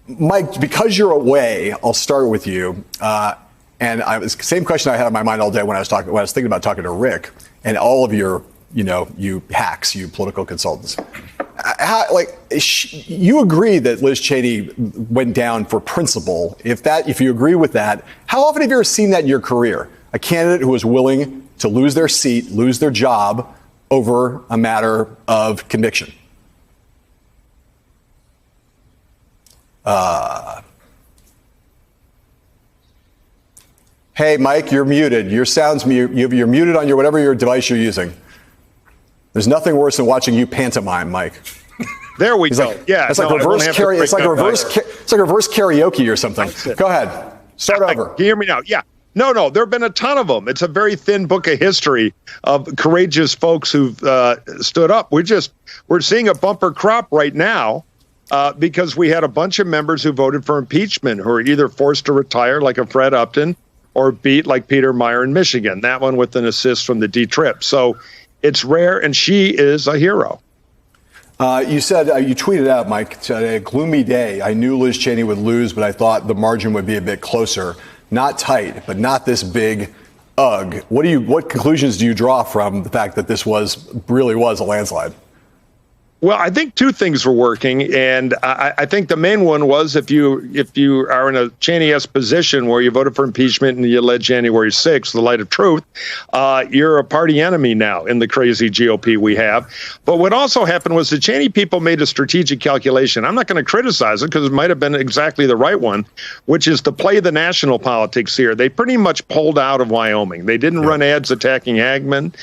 Mike, because you're away, I'll start with you. And same question I had in my mind all day when I was thinking about talking to Rick and all of your, you hacks, you political consultants. You agree that Liz Cheney went down for principle. If you agree with that, how often have you ever seen that in your career? A candidate who is willing to lose their seat, lose their job over a matter of conviction? Hey, Mike, you're muted. Your sound's mute. You're muted on whatever your device you're using. There's nothing worse than watching you pantomime, Mike. There we go. It's like reverse karaoke or something. Go ahead. Start over. Can you hear me now? Yeah. No, there have been a ton of them. It's a very thin book of history of courageous folks who've stood up. We're seeing a bumper crop right now because we had a bunch of members who voted for impeachment who are either forced to retire, like a Fred Upton, or beat, like Peter Meyer in Michigan. That one with an assist from the D-Trip. So it's rare, and she is a hero. You said, you tweeted out, Mike, today, a gloomy day. I knew Liz Cheney would lose, but I thought the margin would be a bit closer. Not tight, but not this big ugh. What conclusions do you draw from the fact that this really was a landslide? Well, I think two things were working, and I think the main one was if you are in a Cheney-esque position where you voted for impeachment and you led January 6th, the light of truth, you're a party enemy now in the crazy GOP we have. But what also happened was the Cheney people made a strategic calculation. I'm not going to criticize it because it might have been exactly the right one, which is to play the national politics here. They pretty much pulled out of Wyoming. They didn't run ads attacking Hagman.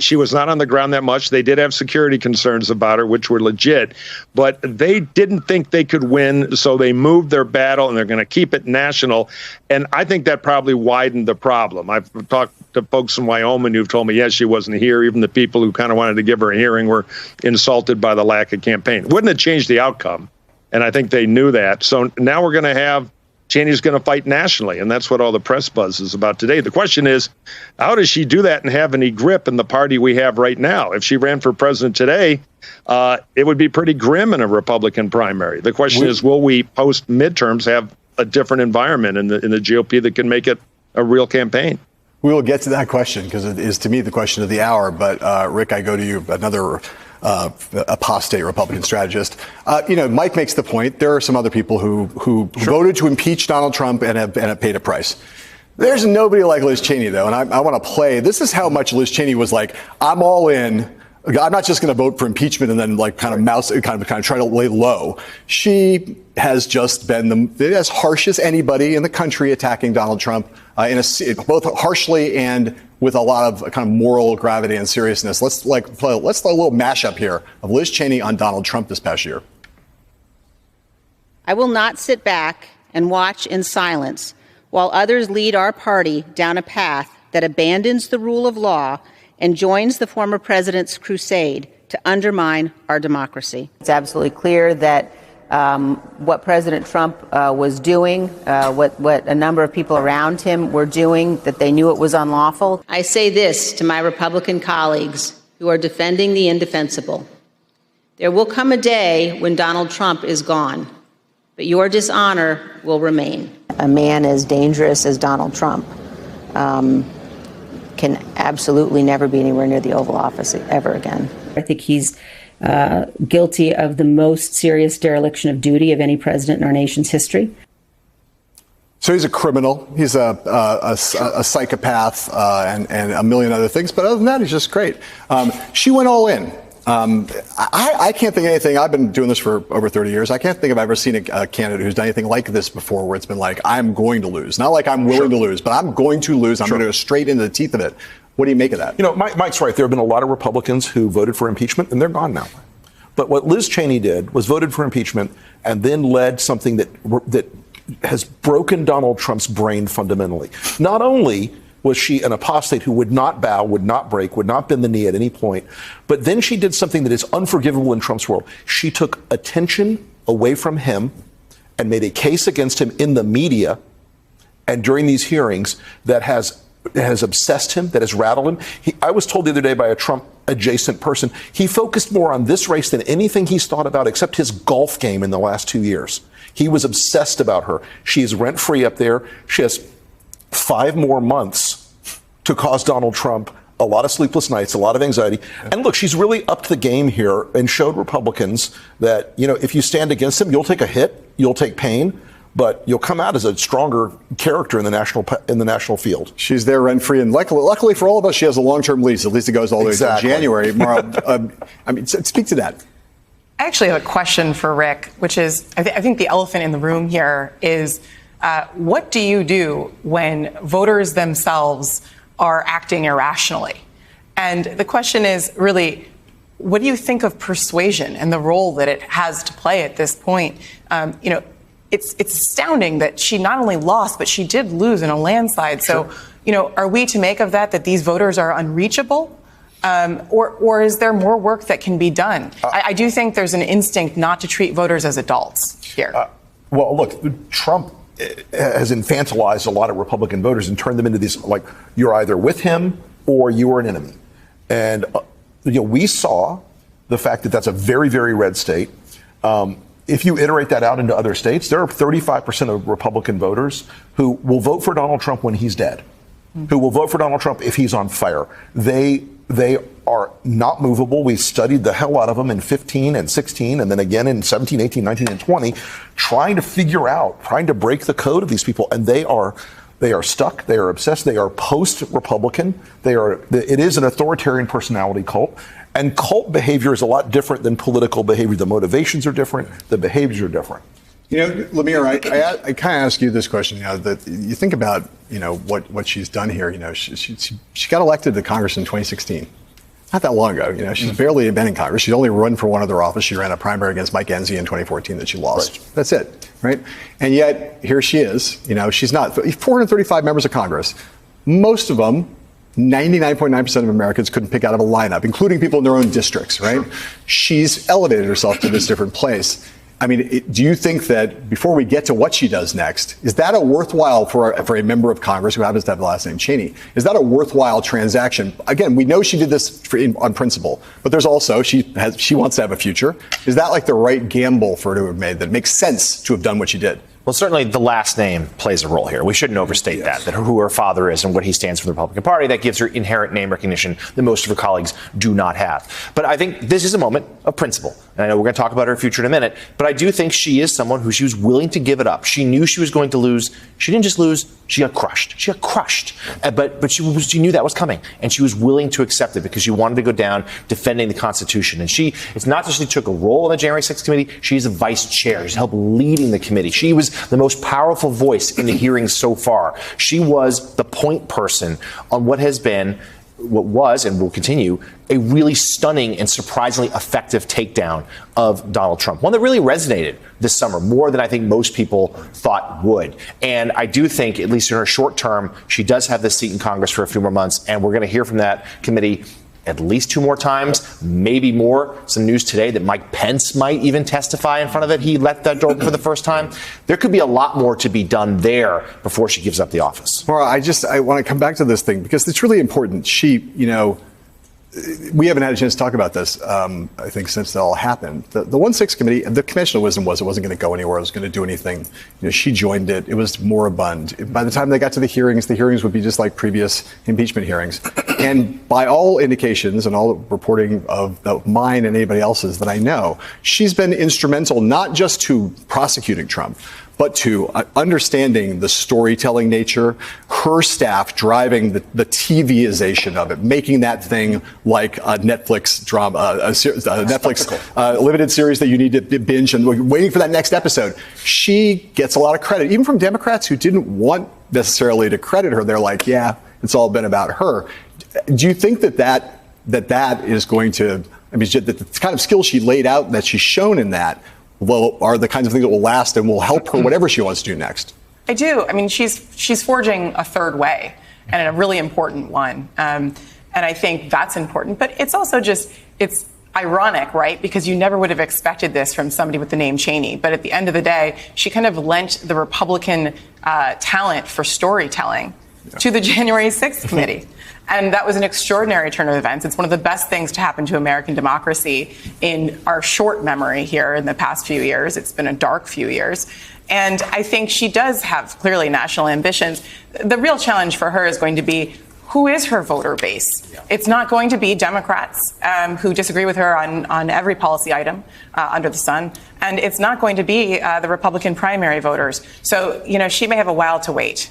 She was not on the ground that much. They did have security concerns about her, which were legit, but they didn't think they could win, so they moved their battle, and they're going to keep it national. And I think that probably widened the problem. I've talked to folks in Wyoming who've told me, yes, she wasn't here. Even the people who kind of wanted to give her a hearing were insulted by the lack of campaign. Wouldn't have changed the outcome, and I think they knew that. So now we're going to have Cheney's going to fight nationally, and that's what all the press buzz is about today. The question is, how does she do that and have any grip in the party we have right now? If she ran for president today, it would be pretty grim in a Republican primary. The question is, will we post midterms have a different environment in the GOP that can make it a real campaign? We will get to that question because it is, to me, the question of the hour. But Rick, I go to you, another apostate Republican strategist. Mike makes the point. There are some other people who voted to impeach Donald Trump and have paid a price. There's nobody like Liz Cheney, though, and I want to play. This is how much Liz Cheney was like, I'm all in. I'm not just going to vote for impeachment and then kind of try to lay low. She has just been as harsh as anybody in the country attacking Donald Trump, both harshly and with a lot of kind of moral gravity and seriousness. Let's play a little mashup here of Liz Cheney on Donald Trump this past year. I will not sit back and watch in silence while others lead our party down a path that abandons the rule of law and joins the former president's crusade to undermine our democracy. It's absolutely clear that what President Trump was doing, what a number of people around him were doing, that they knew it was unlawful. I say this to my Republican colleagues who are defending the indefensible. There will come a day when Donald Trump is gone, but your dishonor will remain. A man as dangerous as Donald Trump can absolutely never be anywhere near the Oval Office ever again. I think he's guilty of the most serious dereliction of duty of any president in our nation's history. So he's a criminal. He's a psychopath and a million other things. But other than that, he's just great. She went all in. I can't think of anything. I've been doing this for over 30 years. I can't think I've ever seen a candidate who's done anything like this before, where it's been like, I'm going to lose. Not like I'm willing to lose, but I'm going to lose. I'm going to go straight into the teeth of it. What do you make of that? Mike's right. There have been a lot of Republicans who voted for impeachment, and they're gone now. But what Liz Cheney did was voted for impeachment and then led something that has broken Donald Trump's brain fundamentally. Not only was she an apostate who would not bow, would not break, would not bend the knee at any point, but then she did something that is unforgivable in Trump's world. She took attention away from him and made a case against him in the media and during these hearings that has obsessed him, that has rattled him. I was told the other day by a Trump-adjacent person, he focused more on this race than anything he's thought about except his golf game in the last 2 years. He was obsessed about her. She's rent-free up there. She has 5 more months to cause Donald Trump a lot of sleepless nights, a lot of anxiety. And look, she's really upped the game here and showed Republicans that, if you stand against him, you'll take a hit, you'll take pain, but you'll come out as a stronger character in the national field. She's there rent-free, and luckily for all of us, she has a long-term lease. At least it goes all the way to January. Mara, speak to that. I actually have a question for Rick, which is, I think the elephant in the room here is, what do you do when voters themselves are acting irrationally? And the question is really, what do you think of persuasion and the role that it has to play at this point? It's astounding that she not only lost, but she did lose in a landslide. So, are we to make of that these voters are unreachable? Or is there more work that can be done? I do think there's an instinct not to treat voters as adults here. Well, look, Trump has infantilized a lot of Republican voters and turned them into these, like, you're either with him or you are an enemy. And, we saw the fact that that's a very, very red state. If you iterate that out into other states, there are 35% of Republican voters who will vote for Donald Trump when he's dead, who will vote for Donald Trump if he's on fire. They are not movable. We studied the hell out of them in 15 and 16 and then again in 17, 18, 19, and 20, trying to break the code of these people. And they are stuck. They are obsessed. They are post-Republican. It is an authoritarian personality cult. And cult behavior is a lot different than political behavior. The motivations are different. The behaviors are different. Lemire, I kind of ask you this question. That you think about, what she's done here. She got elected to Congress in 2016, not that long ago. She's barely been in Congress. She's only run for one other office. She ran a primary against Mike Enzi in 2014 that she lost. Right. That's it, right? And yet here she is. She's not 435 members of Congress. Most of them, 99.9% of Americans couldn't pick out of a lineup, including people in their own districts, right? Sure. She's elevated herself to this different place. I mean, do you think that before we get to what she does next, is that a worthwhile for a member of Congress who happens to have the last name Cheney? Is that a worthwhile transaction? Again, we know she did this on principle, but there's also she wants to have a future. Is that like the right gamble for her to have made that makes sense to have done what she did? Well, certainly the last name plays a role here. We shouldn't overstate that who her father is and what he stands for the Republican Party. That gives her inherent name recognition that most of her colleagues do not have. But I think this is a moment of principle. And I know we're going to talk about her future in a minute, but I do think she is someone who she was willing to give it up. She knew she was going to lose. She didn't just lose, she got crushed. But she knew that was coming, and she was willing to accept it because she wanted to go down defending the Constitution. And it's not just she took a role in the January 6th committee, she's a vice chair. She's helped leading the committee. She was the most powerful voice in the hearings so far. She was the point person on what was and will continue a really stunning and surprisingly effective takedown of Donald Trump. One that really resonated this summer more than I think most people thought would. And I do think, at least in her short term, she does have this seat in Congress for a few more months. And we're going to hear from that committee at least 2 more times, maybe more. Some news today that Mike Pence might even testify in front of it. He let that door open for the first time. There could be a lot more to be done there before she gives up the office. Maura, I want to come back to this thing because it's really important. We haven't had a chance to talk about this, I think, since it all happened. The 1-6 committee, the conventional wisdom was it wasn't going to go anywhere. It was going to do anything. She joined it. It was moribund. By the time they got to the hearings would be just like previous impeachment hearings. And by all indications and all reporting of mine and anybody else's that I know, she's been instrumental not just to prosecuting Trump, but to understanding the storytelling nature, her staff driving the TVization of it, making that thing like a Netflix drama, a Netflix limited series that you need to binge and waiting for that next episode. She gets a lot of credit, even from Democrats who didn't want necessarily to credit her. They're like, yeah, it's all been about her. Do you think that is going to, the kind of skills she laid out that she's shown in that are the kinds of things that will last and will help her whatever she wants to do next? I do. She's forging a third way, and a really important one. And I think that's important. But it's also it's ironic, right? Because you never would have expected this from somebody with the name Cheney. But at the end of the day, she kind of lent the Republican talent for storytelling to the January 6th committee. And that was an extraordinary turn of events. It's one of the best things to happen to American democracy in our short memory here in the past few years. It's been a dark few years. And I think she does have clearly national ambitions. The real challenge for her is going to be, who is her voter base? It's not going to be Democrats who disagree with her on every policy item under the sun. And it's not going to be the Republican primary voters. So, she may have a while to wait.